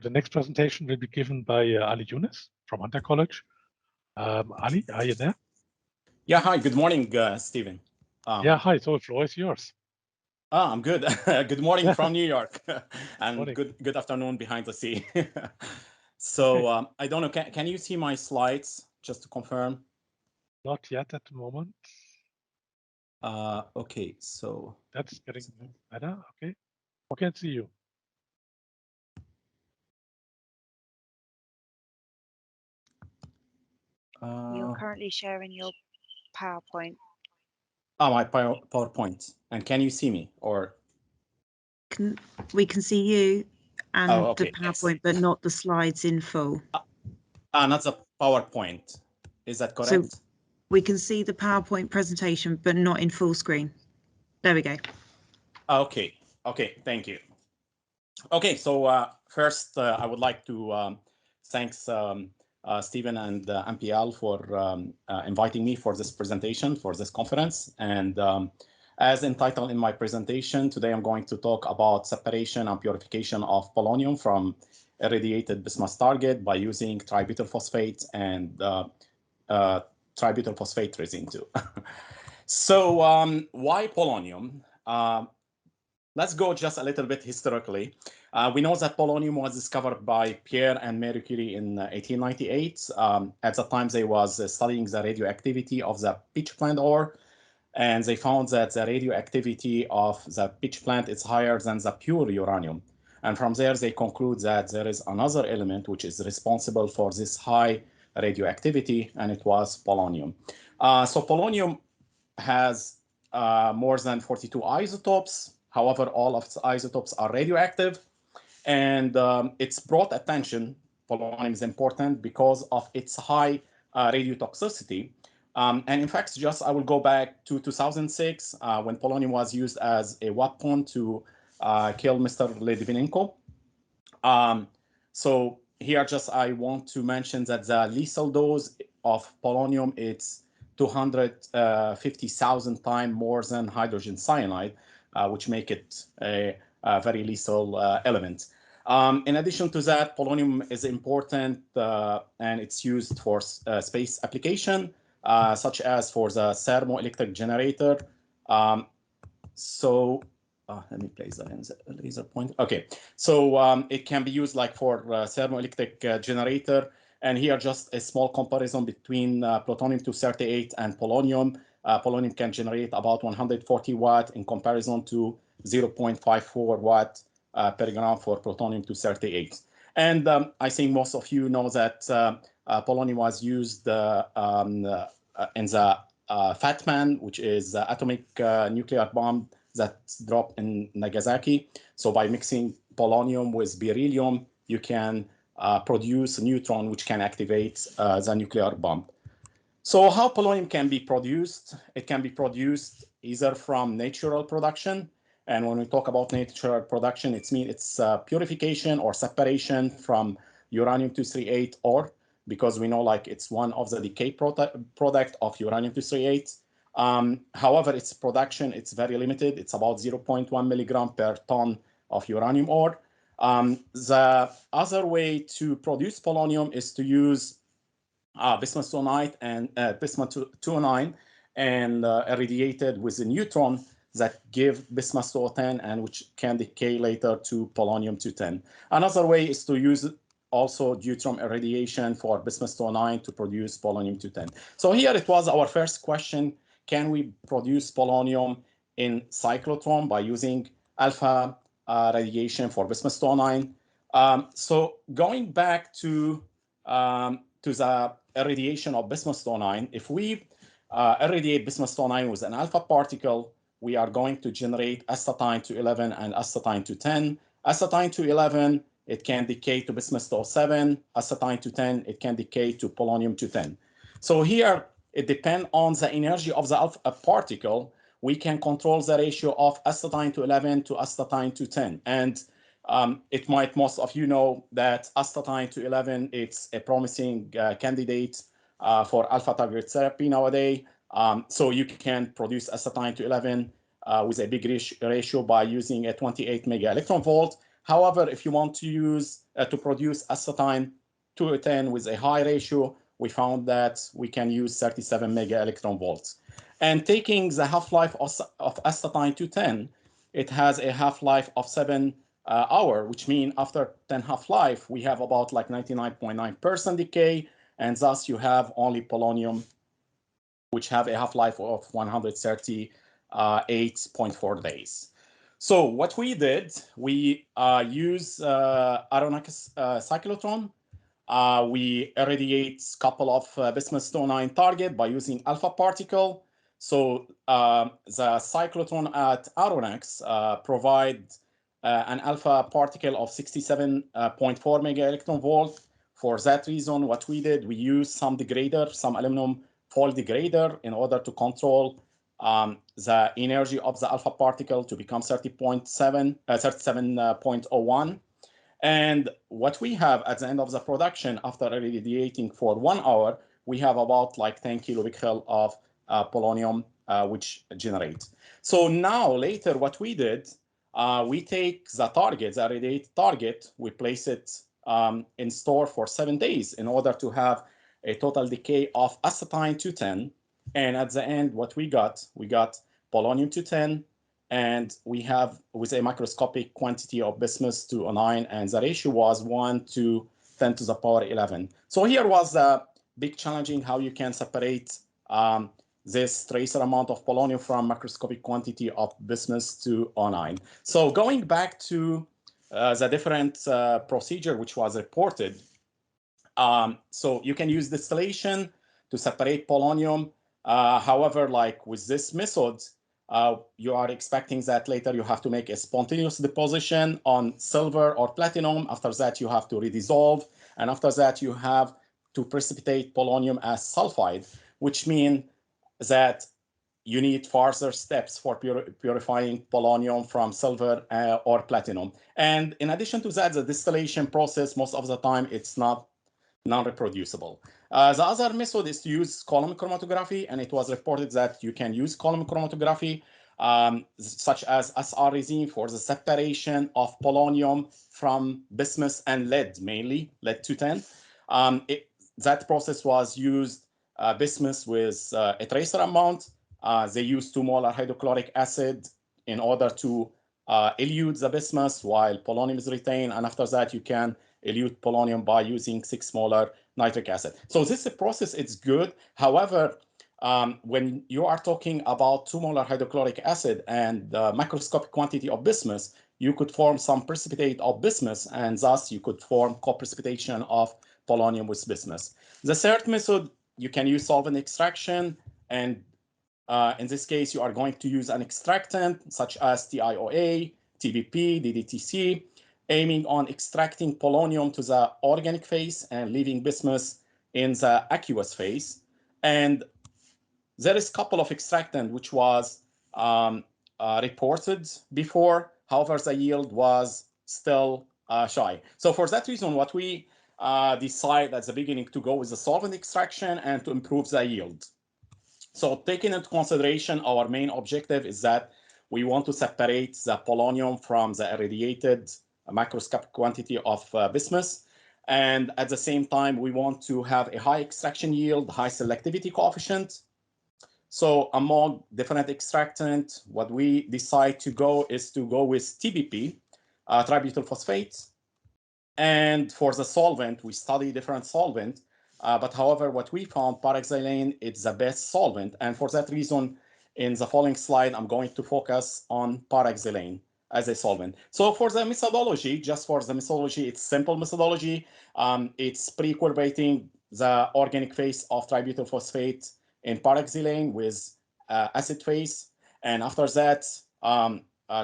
The next presentation will be given by Ali Younes from Hunter College. Ali, are you there? Yeah, hi, good morning, Stephen. Yeah, hi, so the floor is yours. I'm good. Good morning from New York, and Morning. good afternoon behind the sea. So Okay. I don't know, can you see my slides, just to confirm? Not yet at the moment. Okay, so. That's getting better, okay. I can see you. You're currently sharing your PowerPoint. Oh, my PowerPoint. And can you see me, or? We can see you and okay. the PowerPoint, but not the slides in full. Not the PowerPoint. Is that correct? So we can see the PowerPoint presentation, but not in full screen. There we go. Okay, thank you. Okay, so first I would like to thank Stephen and MPL for inviting me for this presentation, for this conference. And as entitled in my presentation, today I'm going to talk about separation and purification of polonium from irradiated bismuth target by using tributyl phosphate and tributyl phosphate resin too. So why polonium? Let's go just a little bit historically. We know that polonium was discovered by Pierre and Marie Curie in 1898. At the time, they was studying the radioactivity of the pitch plant ore, and they found that the radioactivity of the pitch plant is higher than the pure uranium. And from there, they conclude that there is another element which is responsible for this high radioactivity, and it was polonium. So polonium has more than 42 isotopes. However, all of its isotopes are radioactive, and it's brought attention. Polonium is important because of its high radiotoxicity. And in fact, I will go back to 2006 when polonium was used as a weapon to kill Mr. Litvinenko. So here I want to mention that the lethal dose of polonium, it's 250,000 times more than hydrogen cyanide, which make it a very lethal element. In addition to that, polonium is important and it's used for space application, such as for the thermoelectric generator. Let me place that in the laser point. Okay, so it can be used like for thermoelectric generator. And here just a small comparison between plutonium-238 and polonium. Polonium can generate about 140 watt in comparison to 0.54 watt per gram for plutonium-238. And I think most of you know that polonium was used in the Fat Man, which is the atomic nuclear bomb that's dropped in Nagasaki. So by mixing polonium with beryllium, you can produce a neutron which can activate the nuclear bomb. So how polonium can be produced? It can be produced either from natural production. And when we talk about natural production, it's purification or separation from uranium-238 ore, because we know like it's one of the decay product of uranium-238. However, its production, it's very limited. It's about 0.1 milligram per ton of uranium ore. The other way to produce polonium is to use bismuth-209 and bismuth-209 and irradiated with a neutron that give bismuth-210 and which can decay later to polonium-210. Another way is to use also deuterium irradiation for bismuth-209 to produce polonium-210. So here it was our first question: can we produce polonium in cyclotron by using alpha radiation for bismuth-209? So going back to the irradiation of bismuth-209, if we irradiate bismuth-209 with an alpha particle, we are going to generate astatine-211 and astatine-210. Astatine-211, it can decay to bismuth-207. Astatine-210, it can decay to polonium-210. So here, it depends on the energy of the alpha particle. We can control the ratio of astatine-211 to astatine-210. And it might, most of you know that astatine-211, it's a promising candidate for alpha target therapy nowadays. So you can produce astatine-211 with a big ratio by using a 28 mega electron volt. However, if you want to use to produce astatine-210 with a high ratio, we found that we can use 37 mega electron volts. And taking the half-life of astatine-210, it has a half-life of 7 hours, which means after 10 half-life, we have about like 99.9% decay, and thus you have only polonium, which have a half-life of 138.4 days. So what we did, we use Aronnax cyclotron. We irradiate a couple of bismuth-209 target by using alpha particle. So the cyclotron at Aronnax provide an alpha particle of 67.4 mega electron volt. For that reason, what we did, we used some degrader, some aluminum foil degrader in order to control the energy of the alpha particle to become 37.01. And what we have at the end of the production, after irradiating for 1 hour, we have about like 10 kilobecquerel of polonium, which generate. So now later what we did, we take the target, the irradiated target, we place it in store for 7 days in order to have a total decay of astatine-210. And at the end, what we got polonium-210, and we have with a microscopic quantity of bismuth-209, and the ratio was 1 to 10 to the power 11. So here was the big challenging how you can separate this tracer amount of polonium from microscopic quantity of bismuth-209. So going back to the different procedure which was reported, so you can use distillation to separate polonium. However, like with this method, you are expecting that later you have to make a spontaneous deposition on silver or platinum. After that, you have to redissolve. And after that, you have to precipitate polonium as sulfide, which means that you need further steps for purifying polonium from silver or platinum. And in addition to that, the distillation process, most of the time, it's not non-reproducible. The other method is to use column chromatography, and it was reported that you can use column chromatography, such as SR resin, for the separation of polonium from bismuth and lead, mainly lead-210. That process was used bismuth with a tracer amount. They used 2 molar hydrochloric acid in order to elute the bismuth while polonium is retained, and after that you can elute polonium by using 6 molar nitric acid. So this process is good. However, when you are talking about 2 molar hydrochloric acid and the microscopic quantity of bismuth, you could form some precipitate of bismuth, and thus you could form co-precipitation of polonium with bismuth. The third method, you can use solvent extraction, and in this case, you are going to use an extractant such as TiOA, TBP, DDTC, aiming on extracting polonium to the organic phase and leaving bismuth in the aqueous phase. And there is a couple of extractant which was reported before. However, the yield was still shy. So for that reason, what we decide at the beginning to go with the solvent extraction and to improve the yield. So taking into consideration, our main objective is that we want to separate the polonium from the irradiated microscopic quantity of bismuth. And at the same time, we want to have a high extraction yield, high selectivity coefficient. So among different extractant, what we decide to go is to go with TBP, tributyl phosphate. And for the solvent, we study different solvent. But however, what we found, paraxylene, it's the best solvent. And for that reason, in the following slide, I'm going to focus on paraxylene as a solvent. So for the methodology, just for the methodology, it's simple methodology. It's pre-equilibrating the organic phase of tributyl phosphate in paraxylene with acid phase. And after that,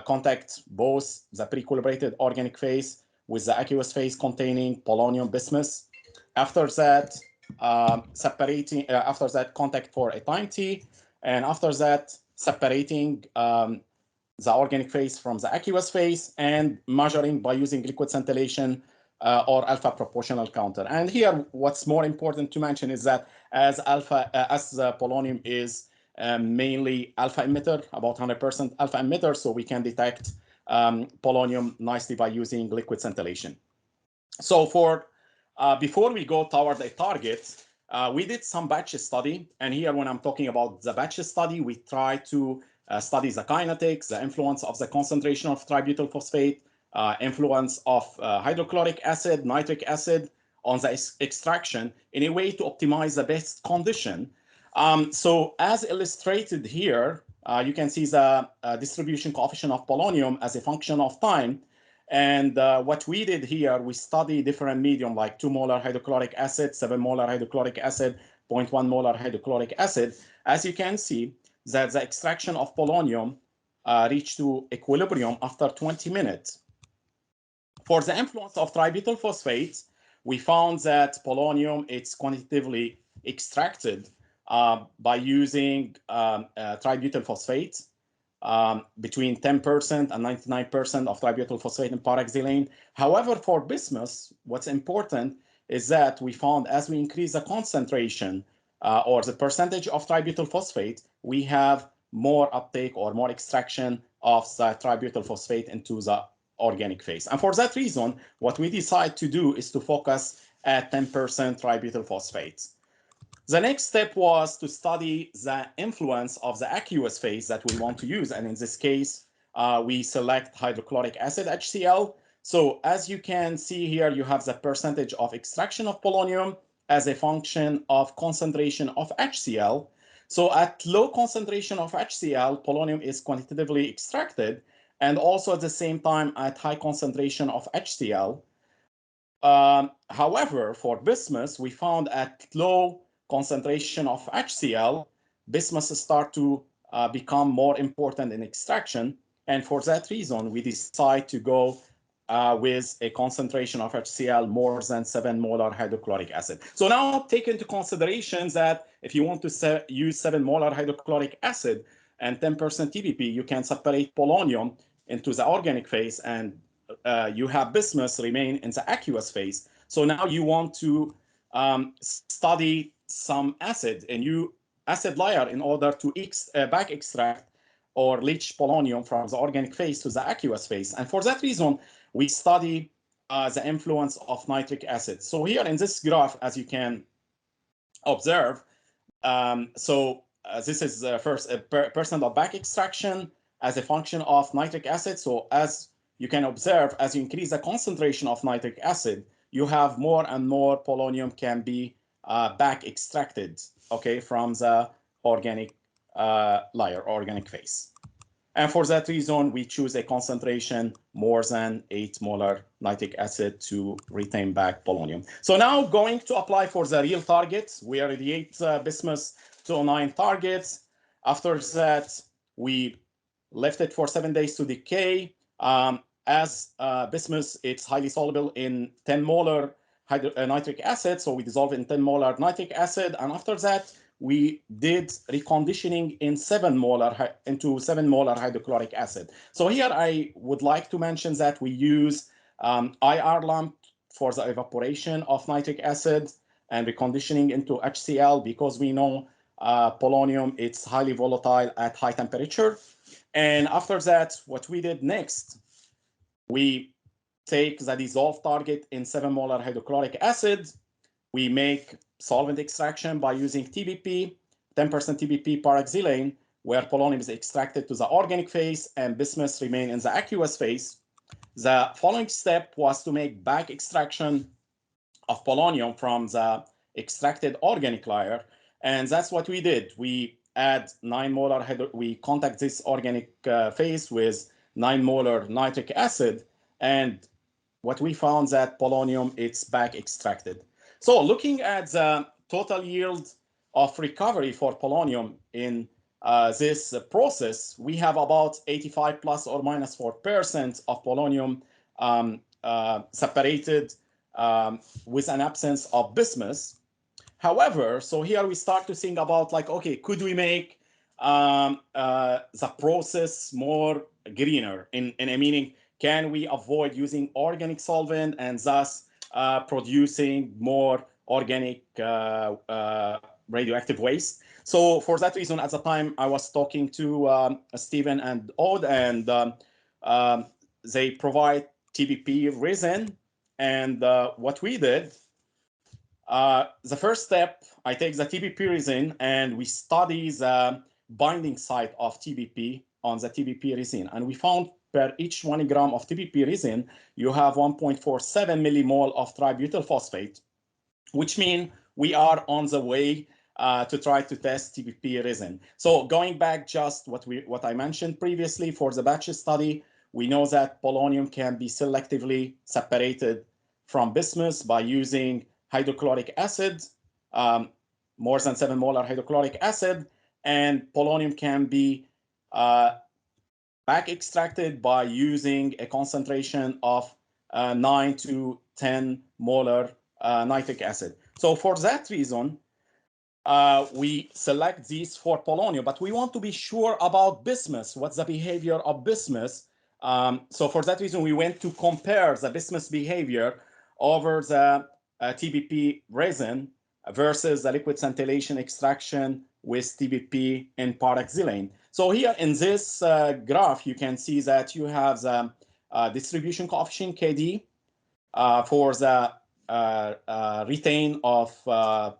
contact both the pre-equilibrated organic phase with the aqueous phase containing polonium bismuth. After that, separating, after that, contact for a time t, and after that, separating the organic phase from the aqueous phase and measuring by using liquid scintillation or alpha proportional counter. And here, what's more important to mention is that as the polonium is mainly alpha emitter, about 100% alpha emitter, so we can detect polonium nicely by using liquid scintillation. So before we go toward a target, we did some batch study. And here, when I'm talking about the batch study, we try to study the kinetics, the influence of the concentration of tributyl phosphate, influence of hydrochloric acid, nitric acid on the extraction in a way to optimize the best condition. So as illustrated here, you can see the distribution coefficient of polonium as a function of time. And what we did here, we studied different medium like 2 molar hydrochloric acid, 7 molar hydrochloric acid, 0.1 molar hydrochloric acid. As you can see, that the extraction of polonium reached to equilibrium after 20 minutes. For the influence of tributyl phosphate, we found that polonium, it's quantitatively extracted by using tributyl phosphate. Between 10% and 99% of tributyl phosphate in paraxylene. However, for bismuth, what's important is that we found as we increase the concentration or the percentage of tributyl phosphate, we have more uptake or more extraction of the tributyl phosphate into the organic phase. And for that reason, what we decide to do is to focus at 10% tributyl phosphate. The next step was to study the influence of the aqueous phase that we want to use. And in this case, we select hydrochloric acid, HCl. So as you can see here, you have the percentage of extraction of polonium as a function of concentration of HCl. So at low concentration of HCl, polonium is quantitatively extracted, and also at the same time at high concentration of HCl. However, for bismuth, we found at low concentration of HCl, bismuth start to become more important in extraction. And for that reason, we decide to go with a concentration of HCl more than 7 molar hydrochloric acid. So now take into consideration that if you want to use 7 molar hydrochloric acid and 10% TBP, you can separate polonium into the organic phase, and you have bismuth remain in the aqueous phase. So now you want to study some acid, a new acid layer, in order to back extract or leach polonium from the organic phase to the aqueous phase. And for that reason, we study the influence of nitric acid. So here in this graph, as you can observe, this is first a percent of back extraction as a function of nitric acid. So as you can observe, as you increase the concentration of nitric acid, you have more and more polonium can be back extracted, okay, from the organic layer, organic phase. And for that reason, we choose a concentration more than 8 molar nitric acid to retain back polonium. So now going to apply for the real targets. We irradiate bismuth 209 targets. After that, we left it for 7 days to decay. As bismuth, it's highly soluble in 10 molar nitric acid, so we dissolve in 10 molar nitric acid, and after that, we did reconditioning in 7 molar hydrochloric acid. So here I would like to mention that we use IR lamp for the evaporation of nitric acid and reconditioning into HCl, because we know polonium, it's highly volatile at high temperature. And after that, what we did next, we take the dissolved target in 7 molar hydrochloric acid. We make solvent extraction by using TBP, 10% TBP paraxylene, where polonium is extracted to the organic phase and bismuth remain in the aqueous phase. The following step was to make back extraction of polonium from the extracted organic layer. And that's what we did. We add 9 molar, we contact this organic phase with 9 molar nitric acid. And what we found that polonium, it's back extracted. So looking at the total yield of recovery for polonium in this process, we have about 85 plus or minus 4% of polonium separated with an absence of bismuth. However, so here we start to think about like, okay, could we make the process more greener in a meaning, can we avoid using organic solvent and thus producing more organic radioactive waste? So for that reason, at the time I was talking to Stephen and Aude, and they provide TBP resin. And what we did, the first step, I take the TBP resin and we study the binding site of TBP on the TBP resin. And we found per each 1 gram of TBP resin, you have 1.47 millimole of tributyl phosphate, which means we are on the way to try to test TBP resin. So going back just what I mentioned previously for the batch study, we know that polonium can be selectively separated from bismuth by using hydrochloric acid, more than 7 molar hydrochloric acid, and polonium can be back extracted by using a concentration of 9 to 10 molar nitric acid. So for that reason, we select these for polonium, but we want to be sure about bismuth, what's the behavior of bismuth. So for that reason, we went to compare the bismuth behavior over the TBP resin versus the liquid scintillation extraction with TBP in paraxylene. So here in this graph, you can see that you have the distribution coefficient KD for the retain of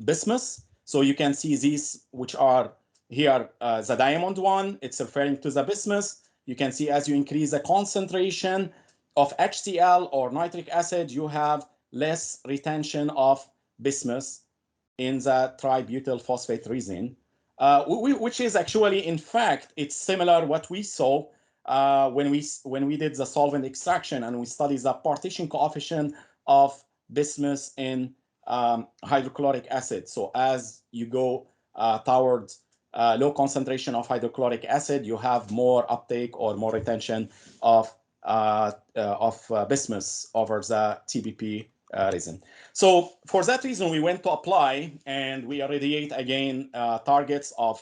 bismuth. So you can see these, which are here, the diamond one, it's referring to the bismuth. You can see as you increase the concentration of HCl or nitric acid, you have less retention of bismuth in the tributyl phosphate resin, which is actually, in fact, it's similar what we saw when we did the solvent extraction and we studied the partition coefficient of bismuth in hydrochloric acid. So as you go towards low concentration of hydrochloric acid, you have more uptake or more retention of bismuth over the TBP resin. So for that reason, we went to apply and we irradiate again targets of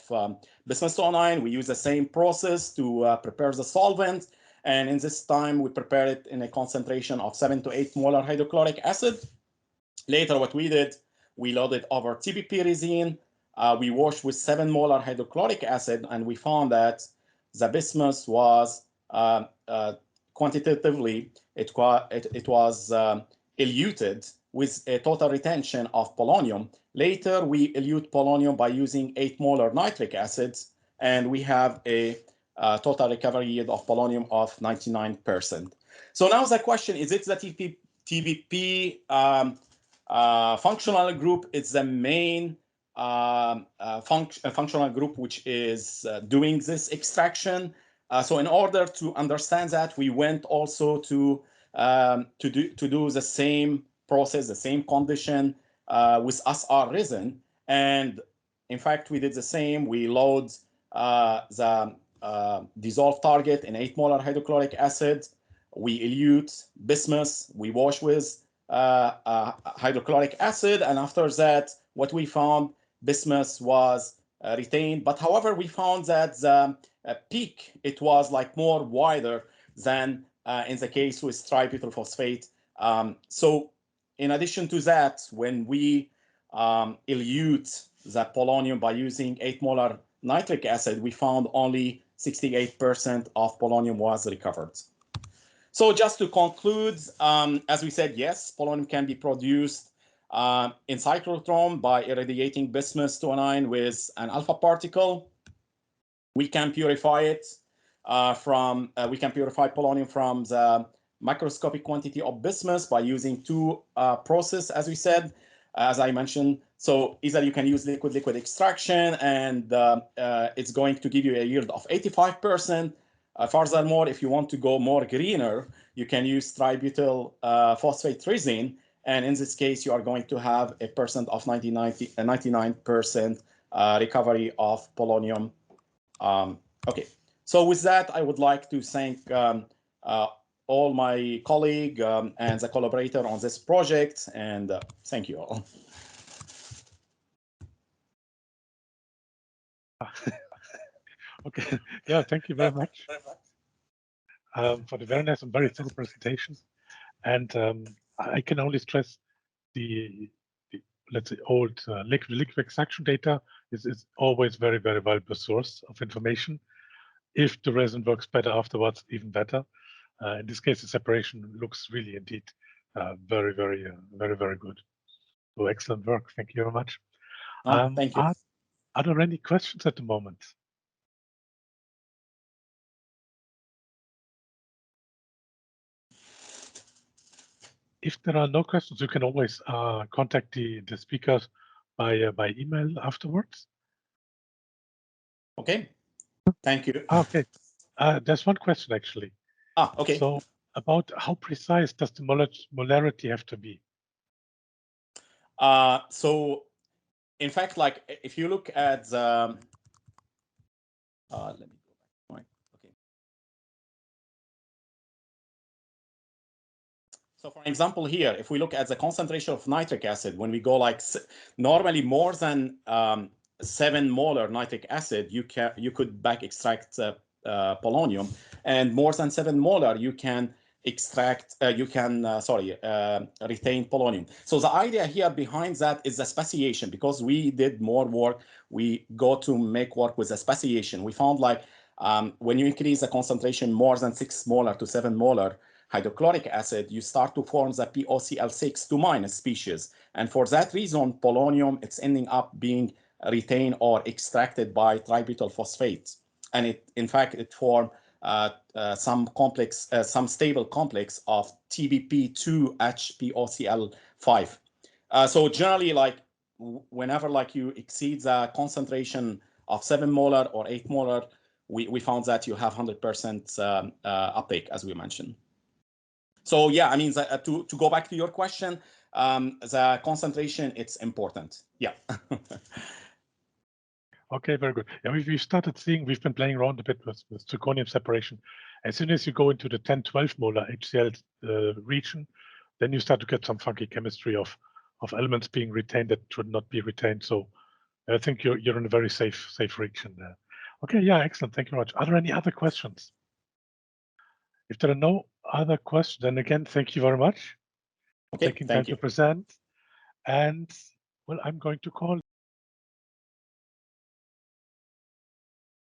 bismuth 209. We use the same process to prepare the solvent. And in this time, we prepare it in a concentration of 7 to 8 molar hydrochloric acid. Later, what we did, we loaded over TBP resin. We washed with 7 molar hydrochloric acid, and we found that the bismuth was quantitatively, it was eluted with a total retention of polonium. Later, we elute polonium by using 8 molar nitric acid, and we have a total recovery yield of polonium of 99%. So now the question, is it the TBP functional group? It's the main functional group which is doing this extraction. So in order to understand that, we went also to do the same process, the same condition with SR resin. And in fact, we did the same. We load the dissolved target in 8 molar hydrochloric acid. We elute bismuth. We wash with hydrochloric acid. And after that, what we found, bismuth was retained. But however, we found that the peak, it was like more wider than in the case with tributyl phosphate. So in addition to that, when we elute the polonium by using 8 molar nitric acid, we found only 68% of polonium was recovered. So just to conclude, as we said, yes, polonium can be produced in cyclotron by irradiating bismuth 209 with an alpha particle. We can purify it we can purify polonium from the microscopic quantity of bismuth by using two processes, as we said, as I mentioned. So either you can use liquid extraction, and it's going to give you a yield of 85%. Furthermore, if you want to go more greener, you can use tributyl phosphate resin. And in this case, you are going to have a percent of 99% recovery of polonium. Okay, so with that, I would like to thank all my colleagues and the collaborator on this project, and thank you all. Okay, yeah, thank you very much for the very nice and very thorough presentation. And I can only stress the let's say old liquid extraction data is always very valuable source of information. If the resin works better afterwards, even better. In this case, the separation looks really indeed very, very good. So excellent work. Thank you very much. Thank you. Are there any questions at the moment? If there are no questions, you can always contact the speakers by email afterwards. Okay. Thank you. Okay. There's one question actually. Okay. So about how precise does the molarity have to be? So in fact, like if you look at the, let me go back. Okay. So for example, here, if we look at the concentration of nitric acid, when we go like normally more than 7 molar nitric acid, you could back extract polonium, and more than 7 molar you can extract retain polonium. So the idea here behind that is the speciation. Because we did more work, we go to make work with the speciation. We found like when you increase the concentration more than 6 molar to 7 molar hydrochloric acid, you start to form the POCl6 2- species. And for that reason, polonium, it's ending up being retained or extracted by tributyl phosphate. And it, in fact, it formed some stable complex of TBP2HPOCl5. So generally, like whenever like you exceed the concentration of 7 molar or 8 molar, we found that you have 100% uptake, as we mentioned. So yeah, I mean, to go back to your question, the concentration, it's important. Yeah. Okay, very good. Yeah, we've started seeing, we've been playing around a bit with zirconium separation. As soon as you go into the 10-12 molar HCl region, then you start to get some funky chemistry of elements being retained that should not be retained. So I think you're in a very safe region there. Okay, yeah, excellent. Thank you very much. Are there any other questions? If there are no other questions, then again, thank you very much for taking time to present. And well, I'm going to call